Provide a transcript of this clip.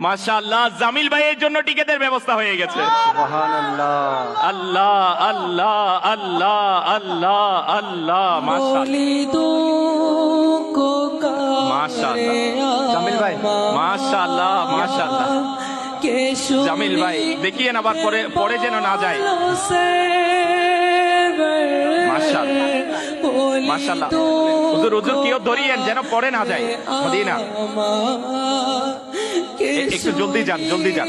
মাশাআল্লাহ, জামিল ভাইয়ের জন্য টিকেটের ব্যবস্থা হয়ে গেছে। সুবহানাল্লাহ। আল্লাহ আল্লাহ আল্লাহ আল্লাহ আল্লাহ, মাশাআল্লাহ জামিল ভাই, মাশাআল্লাহ মাশাআল্লাহ। জামিল ভাই দেখিয়েন আবার, পরে যেন না যায়। মাশাআল্লাহ মাশাআল্লাহ। হুজুর হুজুর কেউ ধরিয়েন যেন পরে না যায়। মদিনা একটু জলদি যান, জলদি যান।